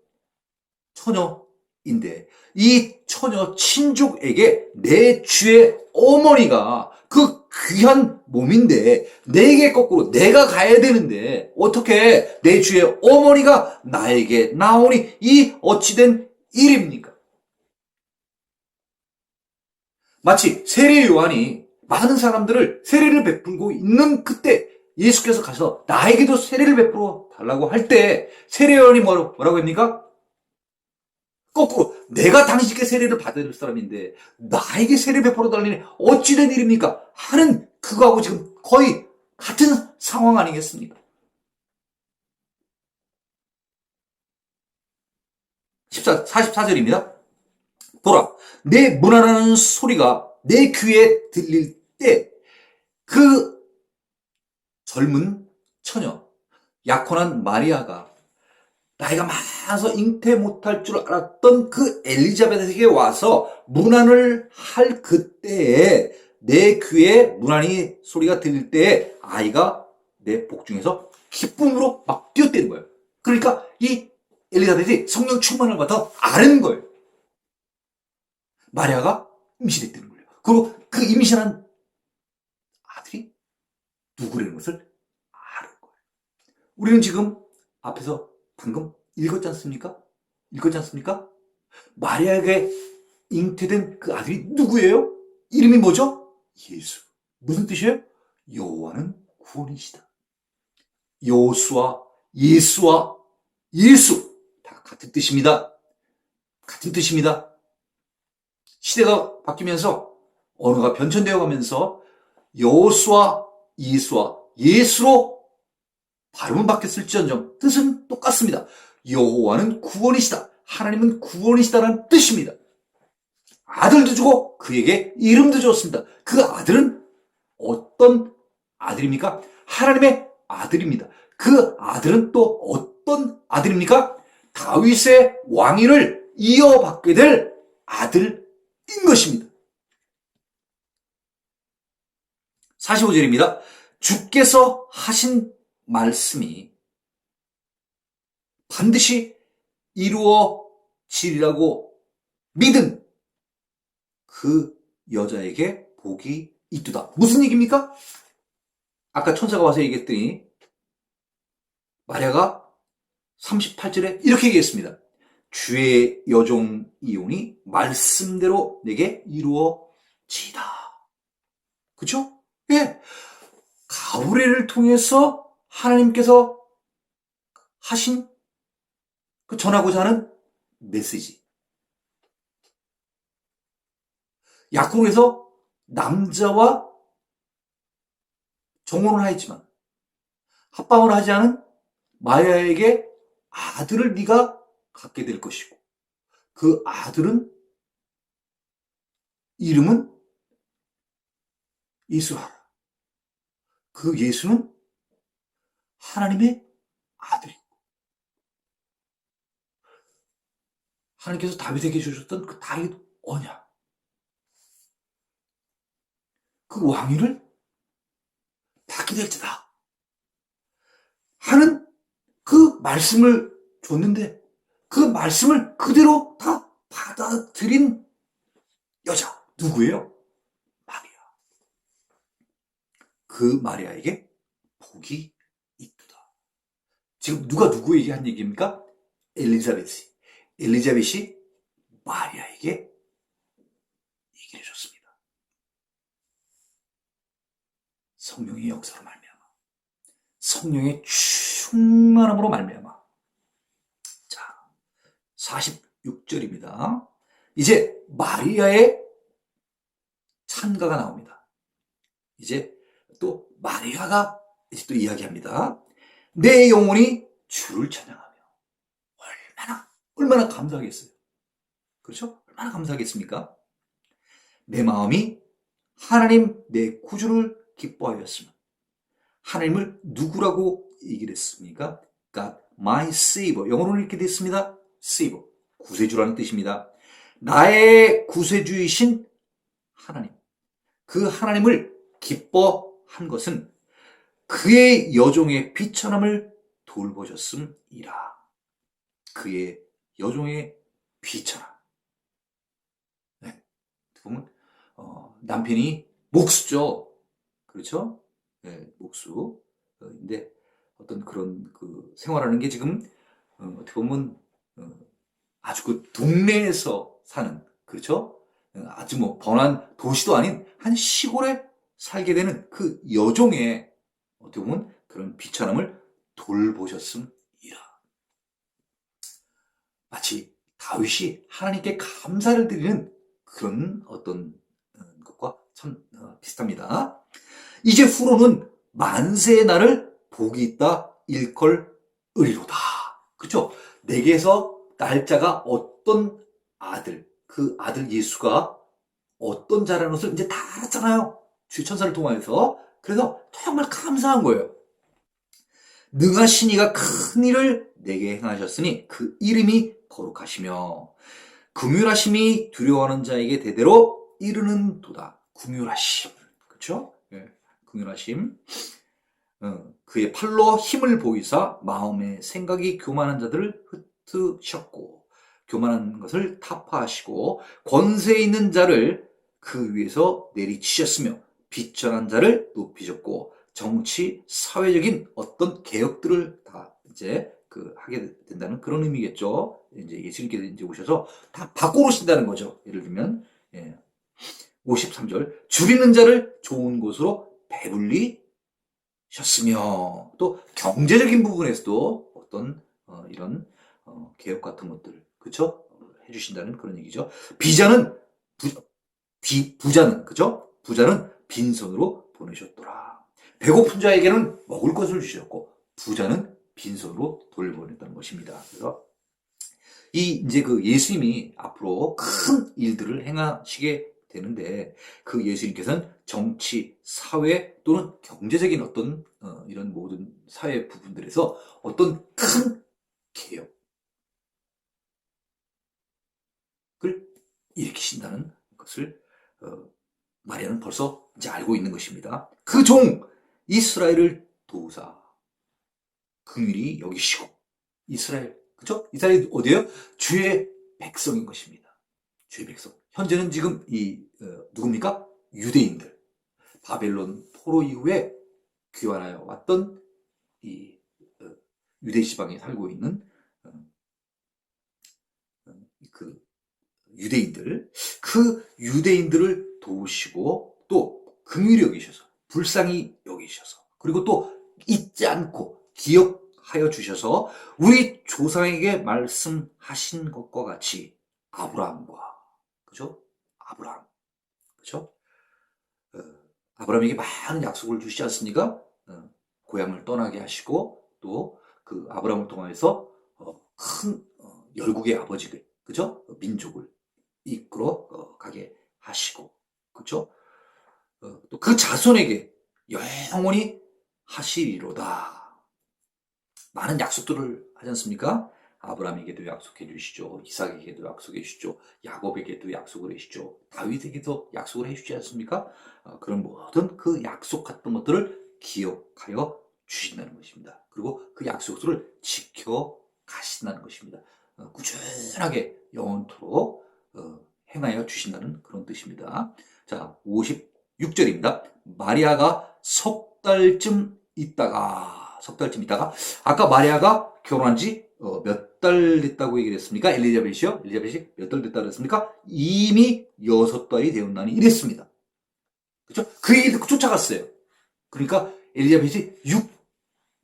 처녀인데 이 처녀 친족에게 내 주의 어머니가 그 귀한 몸인데 내게 거꾸로 내가 가야 되는데 어떻게 내 주의 어머니가 나에게 나오니 이 어찌된 일입니까? 마치 세례 요한이 많은 사람들을 세례를 베풀고 있는 그때 예수께서 가서 나에게도 세례를 베풀어 달라고 할 때 세례 요한이 뭐라고 합니까? 거꾸로 내가 당신께 세례를 받을 사람인데 나에게 세례 베풀어 달라니 어찌된 일입니까? 하는 그거하고 지금 거의 같은 상황 아니겠습니까? 44절입니다. 보라, 내 문화라는 소리가 내 귀에 들릴 때 그 젊은 처녀, 약혼한 마리아가 나이가 많아서 잉태 못할 줄 알았던 그 엘리자벳에게 와서 문안을 할 그때에 내 귀에 문안이 소리가 들릴 때에 아이가 내 복중에서 기쁨으로 막 뛰어대는 거예요. 그러니까 이 엘리자벳이 성령 충만을 받아 아는 거예요. 마리아가 임신했다는 거예요. 그리고 그 임신한 아들이 누구라는 것을 아는 거예요. 우리는 지금 앞에서 방금 읽었지 않습니까? 읽었지 않습니까? 마리아에게 잉태된 그 아들이 누구예요? 이름이 뭐죠? 예수. 무슨 뜻이에요? 여호와는 구원이시다. 여호수와 예수와 예수 다 같은 뜻입니다. 같은 뜻입니다. 시대가 바뀌면서 언어가 변천되어 가면서 여호수와 예수와 예수로 발음은 바뀌었을지언정 뜻은 똑같습니다. 여호와는 구원이시다. 하나님은 구원이시다라는 뜻입니다. 아들도 주고 그에게 이름도 주었습니다. 그 아들은 어떤 아들입니까? 하나님의 아들입니다. 그 아들은 또 어떤 아들입니까? 다윗의 왕위를 이어받게 될 아들인 것입니다. 45절입니다. 주께서 하신 말씀이 반드시 이루어지리라고 믿은 그 여자에게 복이 있도다. 무슨 얘기입니까? 아까 천사가 와서 얘기했더니 마리아가 38절에 이렇게 얘기했습니다. 주의 여종 이온이 말씀대로 내게 이루어지다. 그렇죠? 예. 가브리엘을 통해서 하나님께서 하신 그 전하고자 하는 메시지. 야곱에서 남자와 정혼을 하였지만 합방을 하지 않은 마리아에게 아들을 네가 갖게 될 것이고 그 아들은 이름은 예수하라. 그 예수는 하나님의 아들이고 하나님께서 다윗에게 주셨던 그 다윗 언약 그 왕위를 받게 될지다 하는 그 말씀을 줬는데 그 말씀을 그대로 다 받아들인 여자 누구예요? 마리아. 그 마리아에게 복이 있도다. 지금 누가 누구에게 한 얘기입니까? 엘리자벳이 마리아에게 얘기를 해줬습니다. 성령의 역사로 말미암아 성령의 충만함으로 말미암아. 자, 46절입니다. 이제 마리아의 찬가가 나옵니다. 이제 또 마리아가 이제 또 이야기합니다. 내 영혼이 주를 찬양하며 얼마나 감사하겠어요. 그렇죠? 얼마나 감사하겠습니까? 내 마음이 하나님 내 구주를 기뻐하였으면 하나님을 누구라고 얘기를 했습니까? God, my Savior. 영어로는 이렇게 됐습니다. Savior. 구세주라는 뜻입니다. 나의 구세주이신 하나님. 그 하나님을 기뻐한 것은 그의 여종의 비천함을 돌보셨음이라. 그의 여종의 비천한. 네. 보면 남편이 목수죠. 그렇죠? 네, 목수. 근데 어떤 그런 그 생활하는 게 지금 어떻게 보면 아주 그 동네에서 사는, 그렇죠? 아주 뭐 번화한 도시도 아닌 한 시골에 살게 되는 그 여종의 어떻게 보면 그런 비천함을 돌보셨음이라. 마치 다윗이 하나님께 감사를 드리는 그런 어떤 것과 참 비슷합니다. 이제 후로는 만세의 날을 복이 있다 일컬 의리로다. 그렇죠? 내게서 날짜가 어떤 아들, 그 아들 예수가 어떤 자라는 것을 이제 다 알았잖아요. 주의 천사를 통하여서. 그래서 정말 감사한 거예요. 능하신 이가 큰 일을 내게 행하셨으니 그 이름이 거룩하시며 긍휼하심이 두려워하는 자에게 대대로 이르는 도다. 긍휼하심. 그렇죠? 예. 긍휼하심. 그의 팔로 힘을 보이사 마음의 생각이 교만한 자들을 흩으셨고 교만한 것을 타파하시고 권세 있는 자를 그 위에서 내리치셨으며 비천한 자를 높이셨고 정치 사회적인 어떤 개혁들을 다 이제 하게 된다는 그런 의미겠죠. 이제 예수님께서 이제 오셔서 다 바꿔놓으신다는 거죠. 예를 들면 53절 줄이는 자를 좋은 곳으로 배불리 셨으며 또 경제적인 부분에서도 어떤 이런 개혁 같은 것들 그쵸 해주신다는 그런 얘기죠. 비자는 부자는 그죠? 부자는 빈손으로 보내셨더라. 배고픈 자에게는 먹을 것을 주셨고 부자는 빈손으로 돌보냈다는 것입니다. 그래서 이제 그 예수님이 앞으로 큰 일들을 행하시게 되는데 그 예수님께서는 정치, 사회 또는 경제적인 어떤 이런 모든 사회 부분들에서 어떤 큰 개혁을 일으키신다는 것을 마리아는 벌써 이제 알고 있는 것입니다. 그 종 이스라엘을 도우사 긍휼히 여기시고 이스라엘 그죠? 이스라엘 어디예요? 주의 백성인 것입니다. 주의 백성. 현재는 지금 누굽니까? 유대인들. 바벨론 포로 이후에 귀환하여 왔던 이 유대 지방에 살고 있는 그 유대인들. 그 유대인들을 도우시고 또 긍휼히 여기셔서 불쌍히 여기셔서 그리고 또 잊지 않고 기억하여 주셔서 우리 조상에게 말씀하신 것과 같이 아브라함과 그죠? 아브라함 그죠? 아브라함에게 많은 약속을 주시지 않습니까? 고향을 떠나게 하시고 또 그 아브라함을 통하여서 큰 열국의 아버지를 그죠? 민족을 이끌어 가게 하시고 그죠? 또 그 자손에게 영원히 하시리로다. 많은 약속들을 하지 않습니까? 아브라함에게도 약속해 주시죠. 이삭에게도 약속해 주시죠. 야곱에게도 약속을 해 주시죠. 다윗에게도 약속을 해 주지 않습니까? 그런 모든 그 약속 같은 것들을 기억하여 주신다는 것입니다. 그리고 그 약속들을 지켜 가신다는 것입니다. 꾸준하게 영원토록 행하여 주신다는 그런 뜻입니다. 자, 56절입니다. 마리아가 석 달쯤 있다가 아까 마리아가 결혼한 지 몇 달 됐다고 얘기를 했습니까? 엘리자벳이요? 엘리자벳이 몇 달 됐다고 했습니까? 이미 6달이 되었나니 이랬습니다. 그렇죠? 그 얘기 듣고 쫓아갔어요. 그러니까 엘리자벳이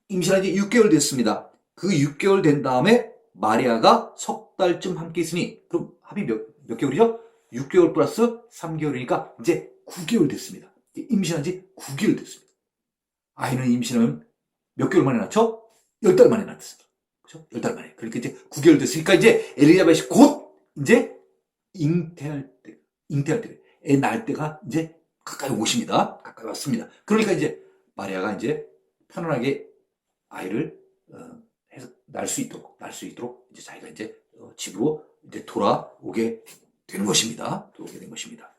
임신한 지 6개월 됐습니다. 그 6개월 된 다음에 마리아가 석 달쯤 함께 있으니 그럼 합이 몇 개월이죠? 6개월 플러스 3개월이니까 이제 9개월 됐습니다. 임신한 지 9개월 됐습니다. 아이는 임신하면 몇 개월 만에 낳죠? 10달 만에 낳습니다. 그죠? 10달 만에. 그러니까 이제 9개월 됐으니까 이제 엘리자벳이 곧 이제 잉태할 때, 애 낳을 때가 이제 가까이 오십니다. 가까이 왔습니다. 그러니까 이제 마리아가 이제 편안하게 아이를 해서 낳을 수 있도록 이제 자기가 이제 집으로 이제 돌아오게 되는 것입니다. 돌아오게 된 것입니다.